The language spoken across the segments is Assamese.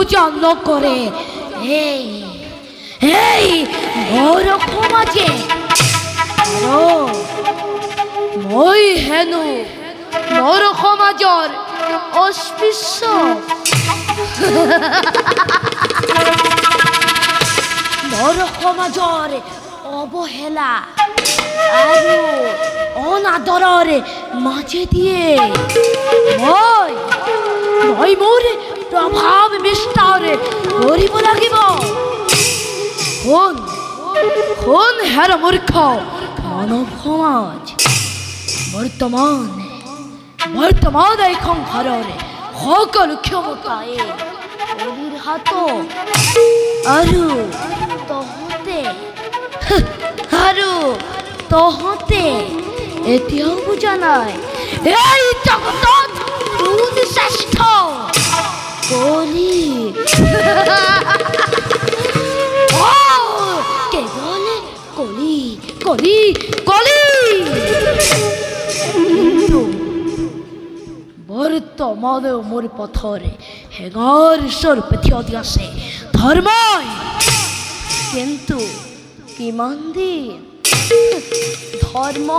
পূজা নকৰে এই এই মোৰ সমাজে আৰু মই হেনো মোৰ সমাজৰ অস্পৃশ্য মোৰ সমাজৰ অৱহেলা আৰু অনাদৰৰ মাজে দিয়ে মই মোৰ প্ৰভাৱ বিস্তাৰ কৰিব লাগিব শুন হেৰ মূৰ্খ মানৱ সমাজ বৰ্তমান এই সংসাৰৰ সকলো ক্ষমতাই কলিৰ হাতত আৰু তহঁতে এতিয়াও বুজা নাই এই জগতত কোন শ্ৰেষ্ঠ কলি কেৱল কলি কলি কলি বৰ্তমানেও মোৰ পথৰে হেঙাৰ স্বৰূপে থিয় দি আছে ধৰ্মই কিন্তু কিমান দিন ধৰ্ম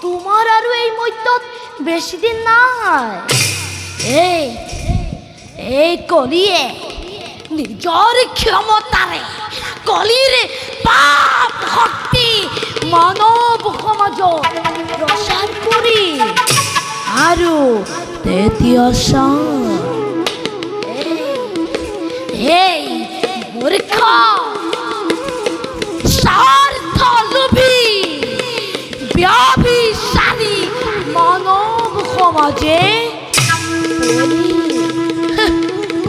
তোমাৰ আৰু এই মধ্যত বেছি দিন নাই এই কলিয়ে নিজৰ ক্ষমতাৰে কলিৰ পাপ শক্তি মানৱ সমাজত প্ৰচাৰ কৰি আৰু তেতিয়া এই মূৰ্খ স্বাৰ্থ লোভী ব্যভিচাৰী মানৱ সমাজে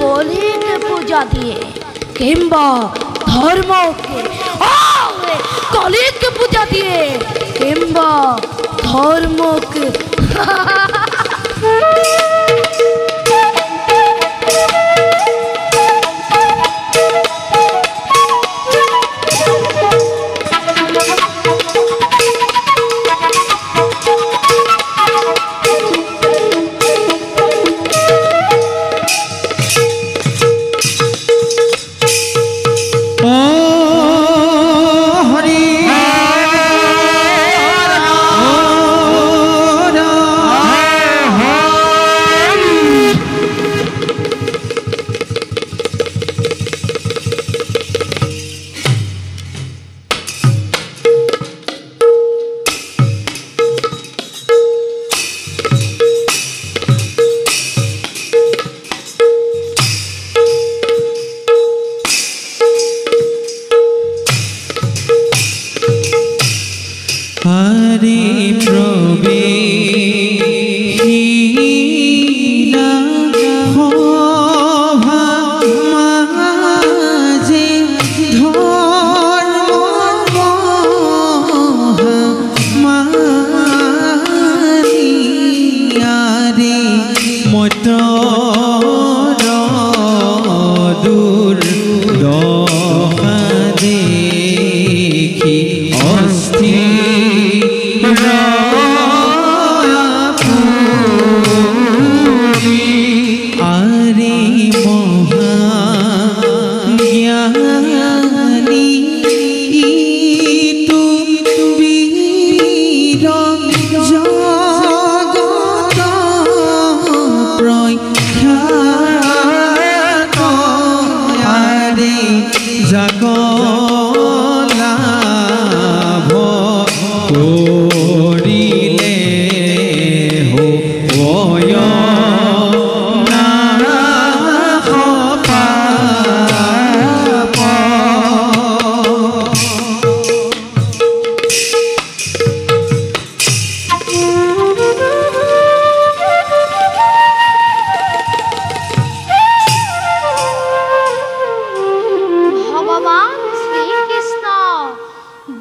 কলিক পূজা দিয়ে কিংবা ধৰ্মকে কলিক পূজা দিয়ে কিংবা ধৰ্মকে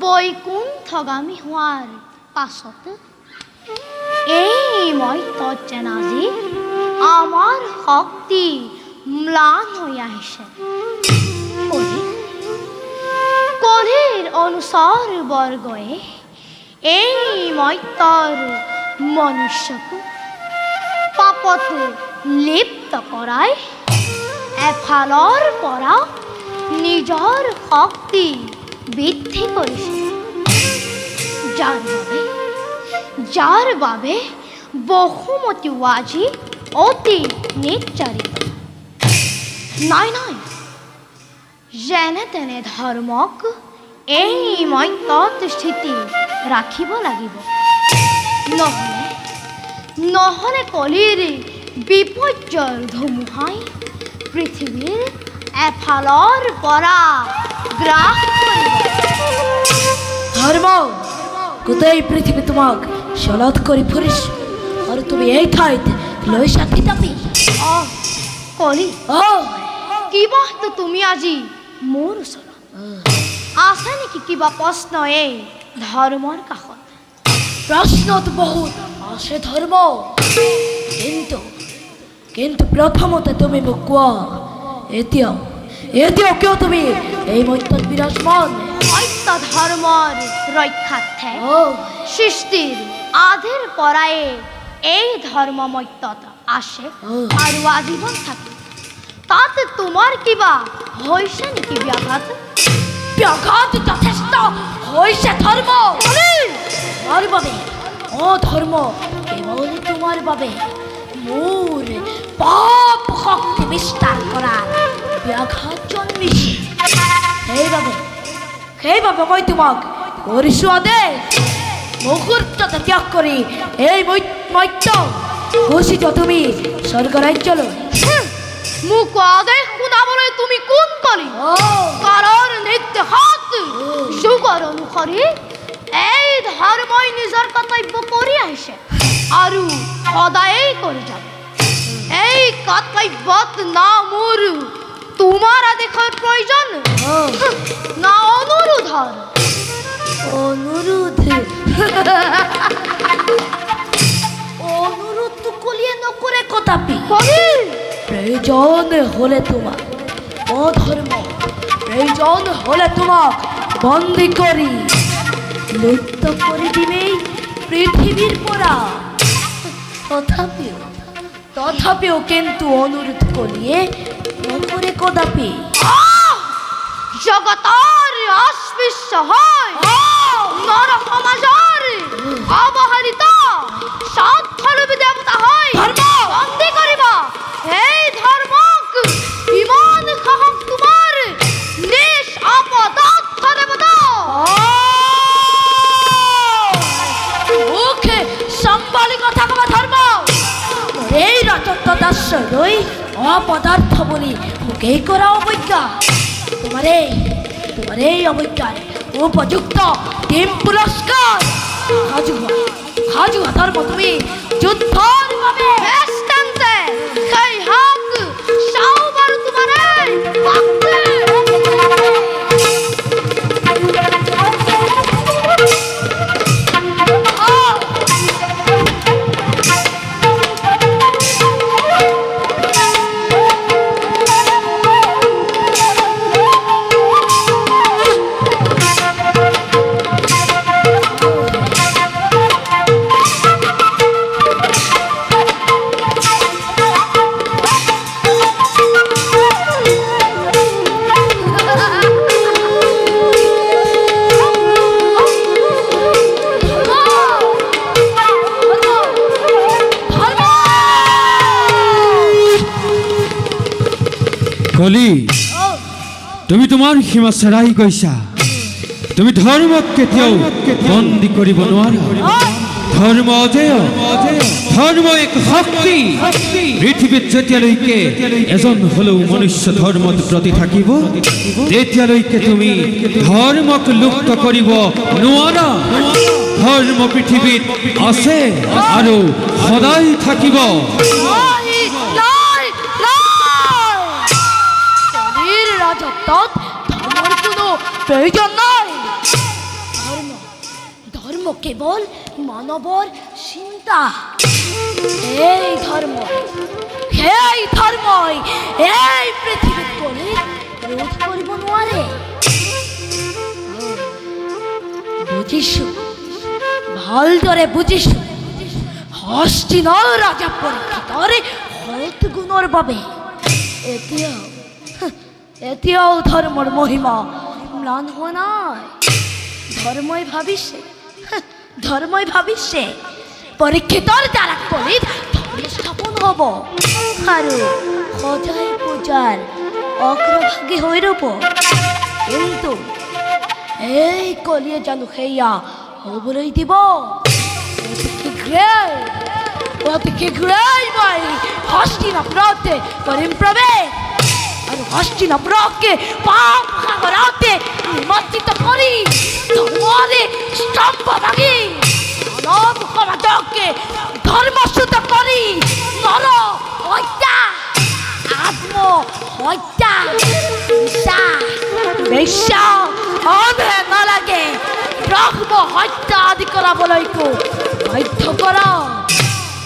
বৈকুণ্ঠগামী হোৱাৰ পাছত এই মৰ্ত্যত যেন আজি আমাৰ শক্তি ম্লান হৈ আহিছে কলিৰ অনুচৰ বৰ্গই এই মৰ্ত্যৰ মনুষ্যক পাপত লিপ্ত কৰাই এফালৰ পৰা নিজৰ শক্তি বৃদ্ধি কৰিছে, যাৰ বাবে বহুমতীও আজি অতি নিৰ্যাতিত। নাই যেনে তেনে ধৰ্মক এই মত্যত স্থিতি ৰাখিব লাগিব, নহ'লে কলিৰ বিপৰ্যয়ৰ ধুমুহাই পৃথিৱীৰ এফালৰ পৰা গ্ৰাস কৰিব। ধৰ্ম গোটেই পৃথিৱী তোমাক চলত কৰি ফুৰিছো আৰু তুমি এই ঠাইত লৈ সাথী যাবি। কলি কিবাটো তুমি আজি মোৰ ওচৰত আছে নেকি কিবা প্ৰশ্ন এই ধৰ্মৰ কাষত? প্ৰশ্নটো বহুত আছে ধৰ্ম, কিন্তু প্ৰথমতে তুমি মোক কোৱা, এতিয়াও কিয় তুমি এই মত্যত বিৰাজমান? মত্য ধৰ্মৰ ৰক্ষাৰ্থে সৃষ্টিৰ আদিৰ পৰাই এই ধৰ্ম মত্যত আছে আৰু আজীৱন থাকে। তাত তোমাৰ কিবা হৈছে নেকি ব্যাঘাত? ব্যাঘাত যথেষ্ট হৈছে ধৰ্ম। তোমাৰ বাবে ধৰ্ম কেৱল তোমাৰ বাবে মোৰ পাপ শক্তি বিস্তাৰ কৰা ব্যাঘাত জন্মিছে। সেইবাবে মই তোমাক কৰিছো আদেশ, মুহূৰ্ততে ত্যাগ কৰি এই মত্য গুচি যোৱা তুমি স্বৰ্গ ৰাজ্যলৈ। মোক আদেশ শুনাবলৈ তুমি কোন কলি? কালৰ নিৰ্দেশত যুগৰ অনুসৰি এই ধৰ্মই নিজৰ কৰ্তব্য কৰি আহিছে আৰু সদায় কৰি যাব। এই কৰ্তব্যত না মোৰ তোমাৰ আদেশৰ প্ৰয়োজন না অনুৰোধৰ। অনুৰোধ কলিয়ে নকৰে কদাপি। প্ৰয়োজন হলে তোমাক ধৰ্ম, প্ৰয়োজন হলে তোমাক বন্দী কৰি লুপ্ত কৰি দিমেই পৃথিৱীৰ পৰা। তথাপিও কিন্তু অনুৰোধ কলিয়ে নকৰে কদাপি। জগতৰ অস্পৃশ্য হয় নৰ সমাজৰ অৱহেলিত সৎফলবী দেৱতা হয় বন্দী কৰিব। এই ধৰ্মক ইমান সাহস তোমাৰ নিজ অপদাৰ্থ দেৱতা। মুখে সম্ভালি কথা কবা ধৰ্ম। এই ৰাজত্ব দাস্যলৈ অপদাৰ্থ বুলি মোকেই কৰা অৱজ্ঞা। তোমাৰ এই অৱজ্ঞাৰ উপযুক্ত টিম পুৰস্কাৰ সাজু ধৰ্ম তুমি যুদ্ধৰ বাবে। সেই হক চাও বাৰু তোমাৰে কলি, তুমি তোমাৰ সীমা চেৰাই গৈছা। তুমি ধৰ্মক কেতিয়াও বন্দী কৰিব নোৱাৰা। ধৰ্ম অজেয়, ধৰ্ম এক শক্তি। পৃথিৱীত যেতিয়ালৈকে এজন হলেও মনুষ্য ধৰ্মত প্ৰতি থাকিব তেতিয়ালৈকে তুমি ধৰ্মক লুপ্ত কৰিব নোৱাৰা। ধৰ্ম পৃথিৱীত আছে আৰু সদায় থাকিব। ধৰ্মৰ কোনো প্ৰয়োজন নাই। ধৰ্ম কেৱল মানৱৰ চিন্তা। এই ধৰ্মই এই পৃথিৱীত কলিক ৰোধ কৰিব নোৱাৰে। বুজিছো, ভালদৰে বুজিছো। হস্তিনাৰ ৰাজা পৰীক্ষিতৰ সৎ গুণৰ বাবে এতিয়াও এতিয়াও ধৰ্মৰ মহিমা ম্লান হোৱা নাই। ধৰ্মই ভাবিছে পৰীক্ষিতৰ দ্বাৰা কলিত ধৰ্ম স্থাপন হ'ব আৰু সজাই পূজাৰ অগ্ৰভাগী হৈ ৰ'ব। কিন্তু এই কলিয়ে জানো সেয়া হ'বলৈ দিব? অতি শীঘ্ৰেই মই হস্তিনাপুৰতে কৰিম প্ৰৱেশ আৰু হস্তিনাপুৰকে পাপ সাগৰতে নিমজ্জিত কৰি ধৰ্মৰে স্তম্ভ ভাঙি মানৱ সমাজকে ধৰ্মচ্যুত কৰি নৰ হত্যা আত্মহত্যা বেশ্যা অধে নালাগে ব্ৰহ্ম হত্যা আদি কৰাবলৈকো বাধ্য কৰা।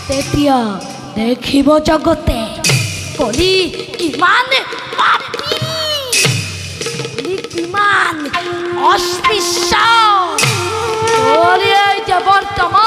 তেতিয়া দেখিব জগতে কলি কিমান পাপী, কলি কিমান অস্পৃশ্য। কলিয়ে যে বৰ্তমান